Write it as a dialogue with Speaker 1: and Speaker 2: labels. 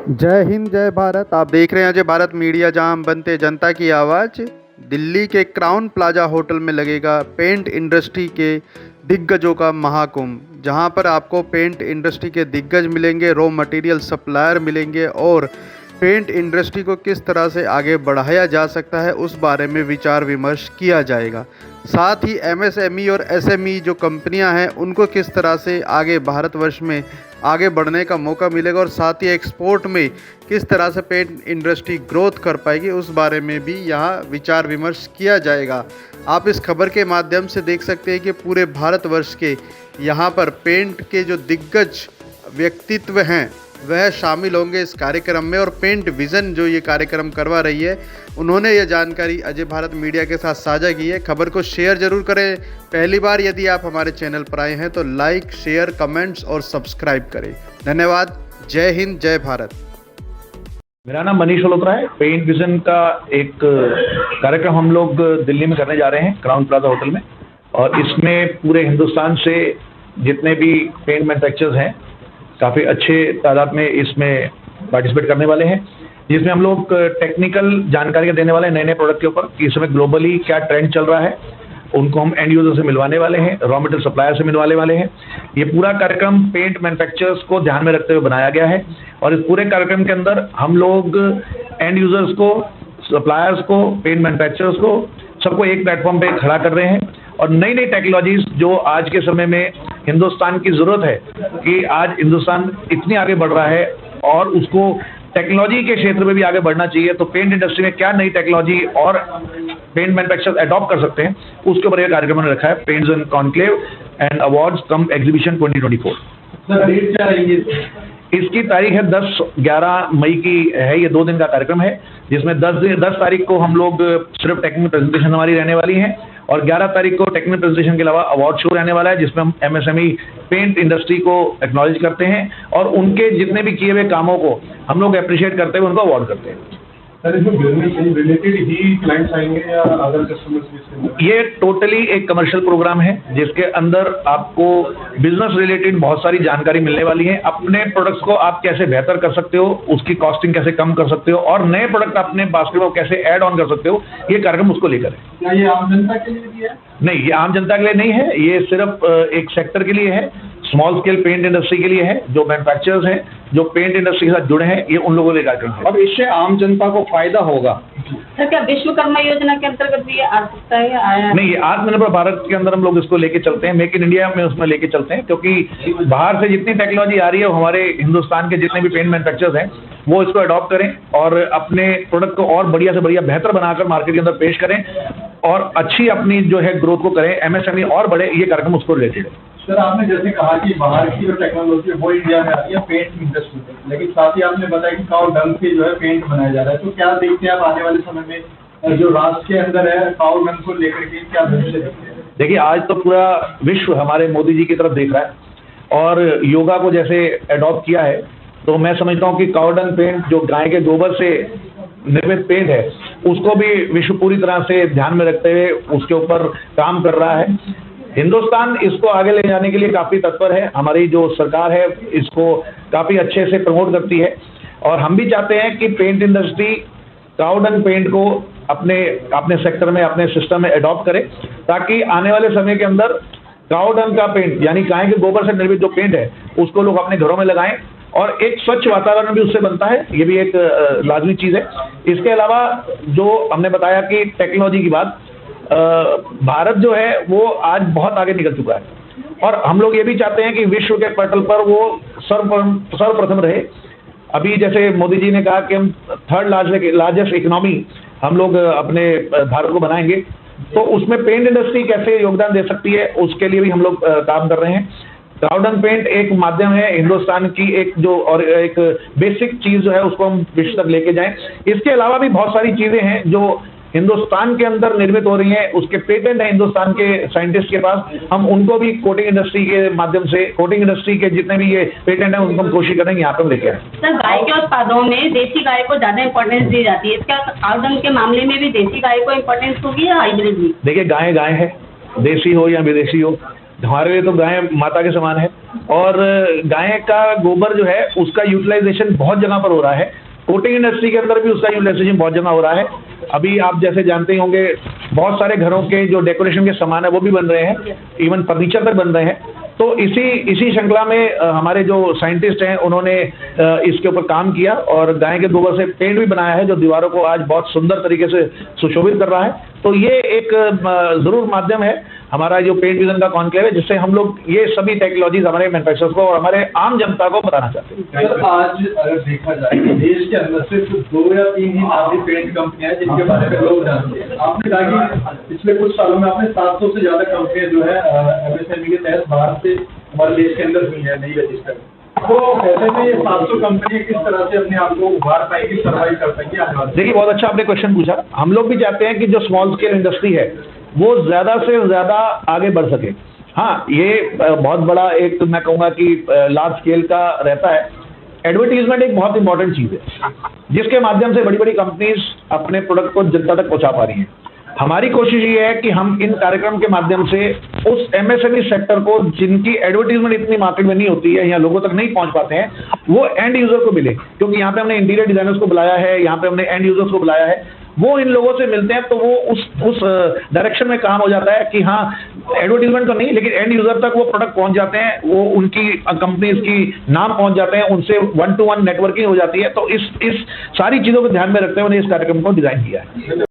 Speaker 1: जय हिंद जय भारत। आप देख रहे हैं अजय भारत मीडिया, जहां हम बनते जनता की आवाज़। दिल्ली के क्राउन प्लाजा होटल में लगेगा पेंट इंडस्ट्री के दिग्गजों का महाकुंभ, जहां पर आपको पेंट इंडस्ट्री के दिग्गज मिलेंगे, रॉ मटेरियल सप्लायर मिलेंगे और पेंट इंडस्ट्री को किस तरह से आगे बढ़ाया जा सकता है उस बारे में विचार विमर्श किया जाएगा। साथ ही एमएसएमई और एसएमई जो कंपनियां हैं उनको किस तरह से आगे भारतवर्ष में आगे बढ़ने का मौका मिलेगा और साथ ही एक्सपोर्ट में किस तरह से पेंट इंडस्ट्री ग्रोथ कर पाएगी उस बारे में भी यहाँ विचार विमर्श किया जाएगा। आप इस खबर के माध्यम से देख सकते हैं कि पूरे भारतवर्ष के यहाँ पर पेंट के जो दिग्गज व्यक्तित्व हैं वह शामिल होंगे इस कार्यक्रम में। और पेंट विज़न जो ये कार्यक्रम करवा रही है, उन्होंने ये जानकारी अजय भारत मीडिया के साथ साझा की है। खबर को शेयर जरूर करें। पहली बार यदि आप हमारे चैनल पर आए हैं तो लाइक, शेयर, कमेंट्स और सब्सक्राइब करें। धन्यवाद। जय हिंद जय भारत।
Speaker 2: मेरा नाम मनीष मल्होत्रा है। पेंट विजन का एक कार्यक्रम हम लोग दिल्ली में करने जा रहे हैं क्राउन प्लाजा होटल में, और इसमें पूरे हिंदुस्तान से जितने भी पेंट मैन्युफैक्चरर्स हैं काफ़ी अच्छे तादाद में इसमें पार्टिसिपेट करने वाले हैं, जिसमें हम लोग टेक्निकल जानकारियाँ देने वाले हैं नए नए प्रोडक्ट के ऊपर कि इस समय ग्लोबली क्या ट्रेंड चल रहा है। उनको हम एंड यूजर से मिलवाने वाले हैं, रॉ मटेरियल सप्लायर से मिलवाने वाले हैं। ये पूरा कार्यक्रम पेंट मैन्युफैक्चरर्स को ध्यान में रखते हुए बनाया गया है, और इस पूरे कार्यक्रम के अंदर हम लोग एंड यूजर्स को, सप्लायर्स को, पेंट मैन्युफैक्चरर्स को, सबको एक प्लेटफॉर्म पे खड़ा कर रहे हैं। और नई नई टेक्नोलॉजीज जो आज के समय में हिंदुस्तान की ज़रूरत है कि आज हिंदुस्तान इतनी आगे बढ़ रहा है और उसको टेक्नोलॉजी के क्षेत्र में भी आगे बढ़ना चाहिए, तो पेंट इंडस्ट्री में क्या नई टेक्नोलॉजी और पेंट मैन्युफैक्चरर्स अडॉप्ट कर सकते हैं उसके ऊपर यह कार्यक्रम ने रखा है, paints and conclave and awards cum exhibition 2024।
Speaker 3: Sir date क्या रहेगी?
Speaker 2: इसकी तारीख है 10-11 मई की है। ये 2 दिन का कार्यक्रम है, जिसमें 10 तारीख को हम लोग सिर्फ टेक्निकल प्रेजेंटेशन हमारी रहने वाली है, और 11 तारीख को टेक्निकल प्रेजेंटेशन के अलावा अवार्ड शो रहने वाला है, जिसमें हम एमएसएमई पेंट इंडस्ट्री को एक्नॉलेज करते हैं और उनके जितने भी किए हुए कामों को हम लोग अप्रिशिएट करते हुए उनको अवार्ड करते हैं।
Speaker 3: सर इसमें बिजनेस रिलेटेड ही क्लाइंट्स आएंगे या अदर कस्टमर्स भी?
Speaker 2: ये टोटली एक कमर्शियल प्रोग्राम है, जिसके अंदर आपको बिजनेस रिलेटेड बहुत सारी जानकारी मिलने वाली है। अपने प्रोडक्ट्स को आप कैसे बेहतर कर सकते हो, उसकी कॉस्टिंग कैसे कम कर सकते हो, और नए प्रोडक्ट अपने बास्केट में कैसे ऐड ऑन कर सकते हो, ये कार्यक्रम उसको लेकर है।
Speaker 3: क्या ये आम जनता के लिए भी है?
Speaker 2: नहीं, ये आम जनता के लिए नहीं है, ये सिर्फ एक सेक्टर के लिए है, स्मॉल स्केल पेंट इंडस्ट्री के लिए है। जो मैन्युफैक्चरर्स हैं, जो पेंट इंडस्ट्री के साथ जुड़े हैं, ये उन लोगों के लिए कार्यक्रम है।
Speaker 3: और इससे आम जनता को फायदा होगा।
Speaker 4: सर क्या विश्वकर्मा योजना के अंतर्गत भी ये आ सकता है या आया?
Speaker 2: नहीं, ये आत्मनिर्भर भारत के अंदर हम लोग इसको लेके चलते हैं, मेक इन इंडिया में उसमें लेके चलते हैं, क्योंकि बाहर से जितनी टेक्नोलॉजी आ रही है हमारे हिंदुस्तान के जितने भी पेंट मैन्युफैक्चरर्स हैं वो इसको अडॉप्ट करें और अपने प्रोडक्ट को और बढ़िया से बढ़िया बेहतर बनाकर मार्केट के अंदर पेश करें और अच्छी अपनी जो है ग्रोथ को करें, एमएसएमई और बढ़े। ये कार्यक्रम उसको रिलेटेड है।
Speaker 3: सर आपने जैसे कहा कि बाहर की जो टेक्नोलॉजी है वो इंडिया में आ रही है पेंट इंडस्ट्री में, लेकिन साथ ही आपने बताया कि काऊ डंग से जो है पेंट बनाया जा रहा है, तो क्या देखते हैं आप आने वाले समय में जो राष्ट्र के अंदर है काऊ डंग को लेकर के क्या भविष्य देखते हैं?
Speaker 2: देखिए, आज तो पूरा विश्व हमारे मोदी जी की तरफ देख रहा है और योगा को जैसे अडॉप्ट किया है, तो मैं समझता हूँ कि काऊ डंग पेंट जो गाय के गोबर से निर्मित पेंट है उसको भी विश्व पूरी तरह से ध्यान में रखते हुए उसके ऊपर काम कर रहा है। हिंदुस्तान इसको आगे ले जाने के लिए काफ़ी तत्पर है। हमारी जो सरकार है इसको काफ़ी अच्छे से प्रमोट करती है, और हम भी चाहते हैं कि पेंट इंडस्ट्री काऊ डंग पेंट को अपने सेक्टर में, अपने सिस्टम में अडॉप्ट करे, ताकि आने वाले समय के अंदर काऊ डंग का पेंट यानी गाय के गोबर से निर्मित जो पेंट है उसको लोग अपने घरों में लगाएं, और एक स्वच्छ वातावरण भी उससे बनता है। ये भी एक लाजमी चीज़ है। इसके अलावा जो हमने बताया कि टेक्नोलॉजी की बात, भारत जो है वो आज बहुत आगे निकल चुका है, और हम लोग ये भी चाहते हैं कि विश्व के पटल पर वो सर्वप्रथम रहे। अभी जैसे मोदी जी ने कहा कि हम 3rd लार्जेस्ट इकोनॉमी हम लोग अपने भारत को बनाएंगे, तो उसमें पेंट इंडस्ट्री कैसे योगदान दे सकती है उसके लिए भी हम लोग काम कर रहे हैं। काऊ डंग पेंट एक माध्यम है हिंदुस्तान की एक बेसिक चीज़ जो है उसको हम विश्व तक लेके जाएं। इसके अलावा भी बहुत सारी चीज़ें हैं जो हिंदुस्तान के अंदर निर्मित हो रही हैं, उसके पेटेंट हैं हिंदुस्तान के साइंटिस्ट के पास। हम उनको भी कोटिंग इंडस्ट्री के माध्यम से, कोटिंग इंडस्ट्री के जितने भी ये पेटेंट हैं उनको हम कोशिश करेंगे यहाँ पर लेके आए।
Speaker 4: सर गाय के उत्पादों में देसी गाय को ज्यादा इंपॉर्टेंस दी जाती है, इसका काऊ डंग के मामले में भी देसी गाय को इंपॉर्टेंस होगी या हाइब्रिड भी?
Speaker 2: देखिए, गाय गाय है, देसी हो या विदेशी हो, हमारे लिए तो गाय माता के समान है, और गाय का गोबर जो है उसका यूटिलाइजेशन बहुत जगह पर हो रहा है। कोटिंग इंडस्ट्री के अंदर भी उसका यूटिलाइजेशन बहुत जगह हो रहा है। अभी आप जैसे जानते ही होंगे, बहुत सारे घरों के जो डेकोरेशन के सामान है वो भी बन रहे हैं, इवन फर्नीचर तक बन रहे हैं। तो इसी श्रृंखला में हमारे जो साइंटिस्ट हैं उन्होंने इसके ऊपर काम किया और गाय के गोबर से पेंट भी बनाया है, जो दीवारों को आज बहुत सुंदर तरीके से सुशोभित कर रहा है। तो ये एक जरूर माध्यम है हमारा जो पेंट विजन का कॉन्क्लेव है, जिससे हम लोग ये सभी टेक्नोलॉजीज हमारे मैन्युफैक्चरर्स को और हमारे आम जनता को बताना चाहते हैं।
Speaker 3: सर, आज अगर देखा जाए तो देश के अंदर सिर्फ 2 या 3 ही नामी पेंट कंपनियां हैं जिनके बारे में लोग जानते हैं। आपने कहा कि पिछले कुछ सालों में आपने 700 से ज्यादा कंपनियां जो है MSME के तहत बाहर से हमारे देश के अंदर हुई है, नई रजिस्टर। तो ऐसे में ये 700 कंपनियां किस तरह से अपने आप को उभार पाएगी, सर्वाइव कर पाएंगी आने वाले?
Speaker 2: देखिए, बहुत अच्छा आपने क्वेश्चन पूछा। हम लोग भी चाहते हैं कि जो स्मॉल स्केल इंडस्ट्री है वो ज्यादा से ज्यादा आगे बढ़ सके। हाँ, ये बहुत बड़ा एक मैं कहूँगा कि लार्ज स्केल का रहता है। एडवर्टीजमेंट एक बहुत इंपॉर्टेंट चीज है जिसके माध्यम से बड़ी बड़ी कंपनीज अपने प्रोडक्ट को जनता तक पहुंचा पा रही हैं। हमारी कोशिश ये है कि हम इन कार्यक्रम के माध्यम से उस MSME सेक्टर को जिनकी एडवर्टीजमेंट इतनी मार्केट में नहीं होती है या लोगों तक नहीं पहुंच पाते हैं, वो एंड यूजर को मिले। क्योंकि यहाँ पे हमने इंटीरियर डिजाइनर्स को बुलाया है, यहाँ पे हमने एंड यूजर्स को बुलाया है, वो इन लोगों से मिलते हैं तो वो उस डायरेक्शन में काम हो जाता है कि हाँ, एडवर्टीजमेंट तो नहीं लेकिन एंड यूजर तक वो प्रोडक्ट पहुंच जाते हैं, वो उनकी कंपनीज की नाम पहुंच जाते हैं, उनसे 1-to-1 नेटवर्किंग हो जाती है। तो इस सारी चीजों को ध्यान में रखते हुए उन्हें इस कार्यक्रम को डिजाइन किया है।